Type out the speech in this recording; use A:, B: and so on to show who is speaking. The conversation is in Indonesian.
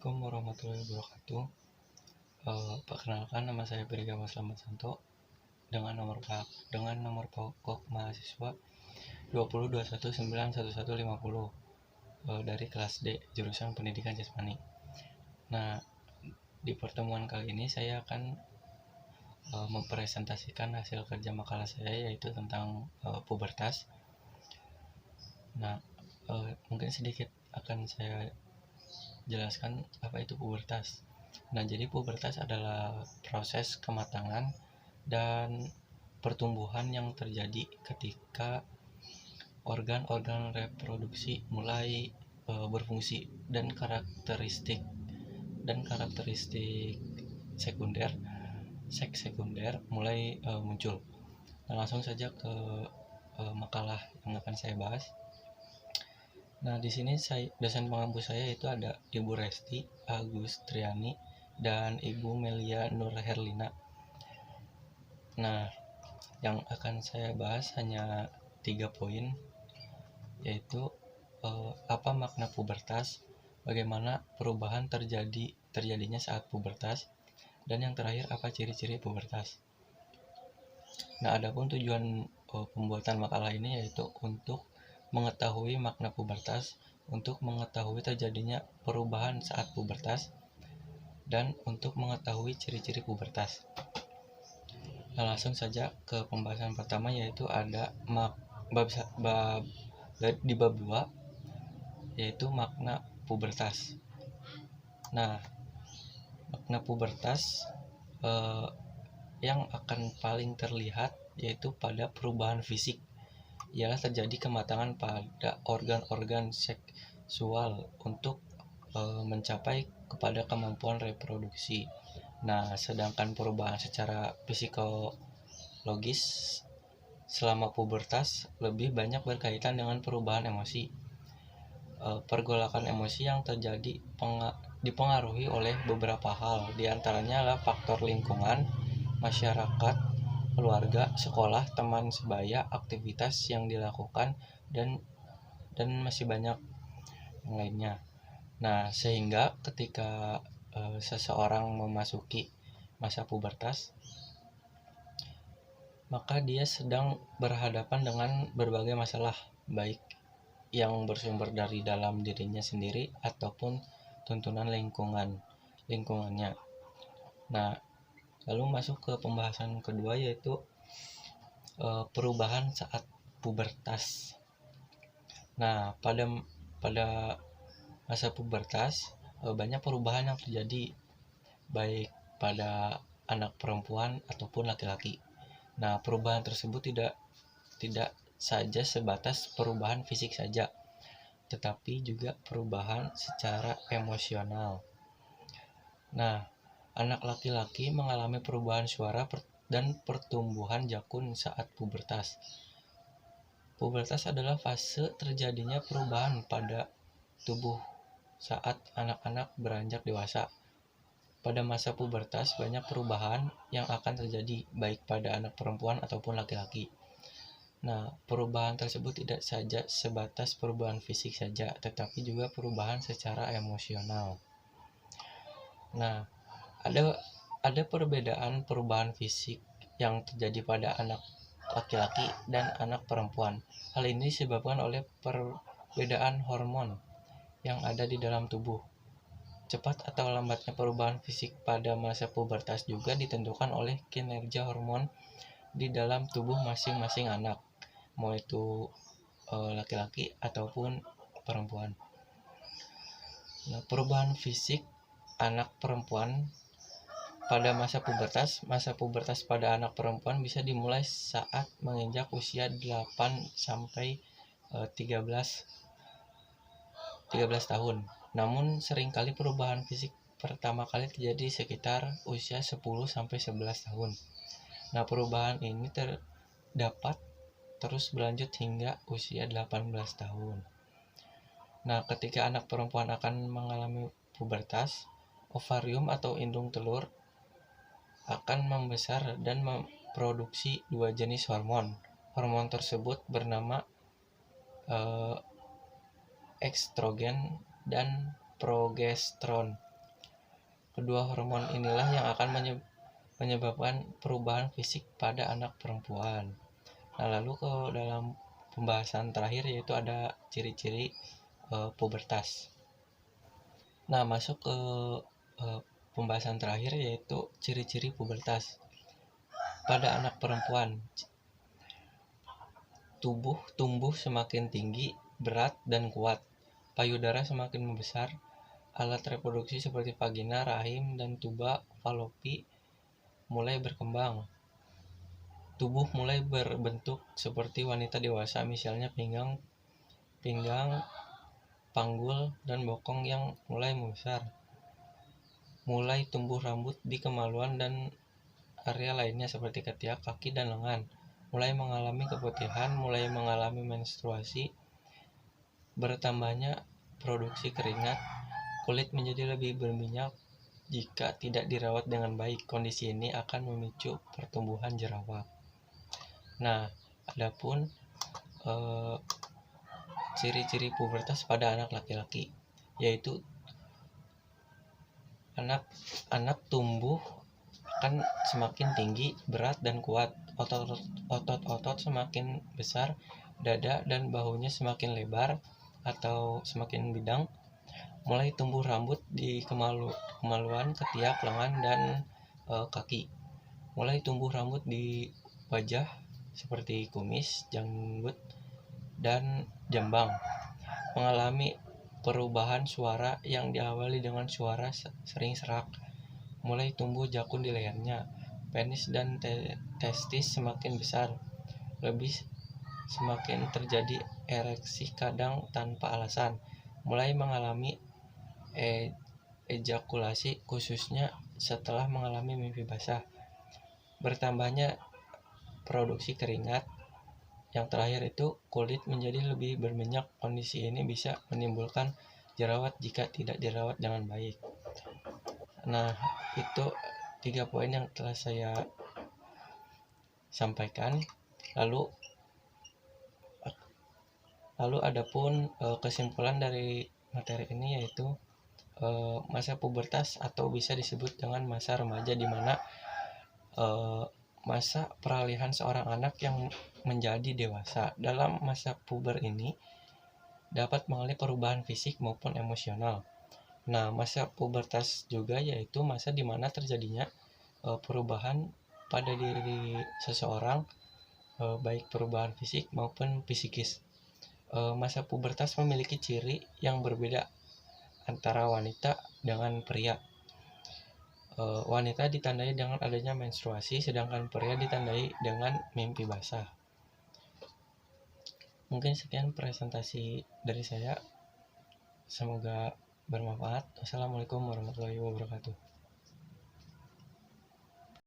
A: Assalamualaikum warahmatullahi wabarakatuh. Perkenalkan, nama saya Brigama Slamet Santo dengan nomor pokok mahasiswa 202191150 dari kelas D jurusan Pendidikan Jasmani. Nah, di pertemuan kali ini saya akan mempresentasikan hasil kerja makalah saya, yaitu tentang pubertas. Nah, mungkin sedikit akan saya jelaskan apa itu pubertas. Nah, jadi pubertas adalah proses kematangan dan pertumbuhan yang terjadi ketika organ-organ reproduksi mulai berfungsi dan karakteristik seks sekunder mulai muncul. Nah, langsung saja ke makalah yang akan saya bahas. Nah, di sini dosen pengampu saya itu ada Ibu Resti Agustriani dan Ibu Melia Nurherlina. Nah, yang akan saya bahas hanya 3 poin, yaitu apa makna pubertas, bagaimana perubahan terjadinya saat pubertas, dan yang terakhir apa ciri-ciri pubertas. Nah, adapun tujuan pembuatan makalah ini yaitu untuk mengetahui makna pubertas, untuk mengetahui terjadinya perubahan saat pubertas, dan untuk mengetahui ciri-ciri pubertas. Nah, langsung saja ke pembahasan pertama, yaitu ada di bab 2, yaitu makna pubertas. Nah, makna pubertas yang akan paling terlihat yaitu pada perubahan fisik, ialah terjadi kematangan pada organ-organ seksual untuk mencapai kepada kemampuan reproduksi. Nah, sedangkan perubahan secara psikologis selama pubertas lebih banyak berkaitan dengan perubahan emosi. Pergolakan emosi yang terjadi dipengaruhi oleh beberapa hal, diantaranya adalah faktor lingkungan, masyarakat, keluarga, sekolah, teman sebaya, aktivitas yang dilakukan, dan masih banyak yang lainnya. Nah, sehingga ketika seseorang memasuki masa pubertas, maka dia sedang berhadapan dengan berbagai masalah, baik yang bersumber dari dalam dirinya sendiri ataupun tuntunan lingkungannya. Nah, lalu masuk ke pembahasan kedua, yaitu perubahan saat pubertas. Nah, pada masa pubertas banyak perubahan yang terjadi, baik pada anak perempuan ataupun laki-laki. Nah, perubahan tersebut tidak saja sebatas perubahan fisik saja, tetapi juga perubahan secara emosional. Nah, anak laki-laki mengalami perubahan suara dan pertumbuhan jakun saat pubertas. Pubertas adalah fase terjadinya perubahan pada tubuh saat anak-anak beranjak dewasa. Pada masa pubertas banyak perubahan yang akan terjadi, baik pada anak perempuan ataupun laki-laki. Nah, perubahan tersebut tidak saja sebatas perubahan fisik saja, tetapi juga perubahan secara emosional. Nah, ada perbedaan perubahan fisik yang terjadi pada anak laki-laki dan anak perempuan. Hal ini disebabkan oleh perbedaan hormon yang ada di dalam tubuh. Cepat atau lambatnya perubahan fisik pada masa pubertas juga ditentukan oleh kinerja hormon di dalam tubuh masing-masing anak, mau itu laki-laki ataupun perempuan. Nah, perubahan fisik anak perempuan pada masa pubertas pada anak perempuan bisa dimulai saat menginjak usia 8 sampai 13 tahun. Namun seringkali perubahan fisik pertama kali terjadi sekitar usia 10 sampai 11 tahun. Nah, perubahan ini dapat terus berlanjut hingga usia 18 tahun. Nah, ketika anak perempuan akan mengalami pubertas, ovarium atau indung telur akan membesar dan memproduksi 2 jenis hormon. Hormon tersebut bernama estrogen dan progesteron. Kedua hormon inilah yang akan menyebabkan perubahan fisik pada anak perempuan. Nah, lalu ke dalam pembahasan terakhir yaitu ada ciri-ciri pubertas. Nah, masuk ke pembahasan terakhir yaitu ciri-ciri pubertas pada anak perempuan. Tubuh tumbuh semakin tinggi, berat, dan kuat. Payudara semakin membesar. Alat reproduksi seperti vagina, rahim, dan tuba falopi mulai berkembang. Tubuh mulai berbentuk seperti wanita dewasa, misalnya pinggang, panggul, dan bokong yang mulai membesar. Mulai tumbuh rambut di kemaluan dan area lainnya seperti ketiak, kaki, dan lengan. Mulai mengalami keputihan, mulai mengalami menstruasi, bertambahnya produksi keringat, kulit menjadi lebih berminyak jika tidak dirawat dengan baik. Kondisi ini akan memicu pertumbuhan jerawat. Nah, adapun ciri-ciri pubertas pada anak laki-laki, yaitu anak tumbuh akan semakin tinggi, berat, dan kuat. Otot-otot semakin besar, dada dan bahunya semakin lebar atau semakin bidang. Mulai tumbuh rambut di kemaluan, ketiak, lengan, dan kaki. Mulai tumbuh rambut di wajah seperti kumis, janggut, dan jambang. Mengalami perubahan suara yang diawali dengan suara sering serak. Mulai tumbuh jakun di lehernya. Penis dan testis semakin besar. Semakin terjadi ereksi kadang tanpa alasan. Mulai mengalami ejakulasi khususnya setelah mengalami mimpi basah. Bertambahnya produksi keringat. Yang terakhir itu kulit menjadi lebih berminyak. Kondisi ini bisa menimbulkan jerawat jika tidak dirawat dengan baik. Nah, itu 3 poin yang telah saya sampaikan. Lalu adapun kesimpulan dari materi ini yaitu masa pubertas atau bisa disebut dengan masa remaja, di mana masa peralihan seorang anak yang menjadi dewasa. Dalam masa puber ini dapat mengalami perubahan fisik maupun emosional. Nah, masa pubertas juga yaitu masa di mana terjadinya perubahan pada diri seseorang, baik perubahan fisik maupun psikis. Masa pubertas memiliki ciri yang berbeda antara wanita dengan pria. Wanita ditandai dengan adanya menstruasi, sedangkan pria ditandai dengan mimpi basah. Mungkin sekian presentasi dari saya. Semoga bermanfaat. Wassalamualaikum warahmatullahi wabarakatuh.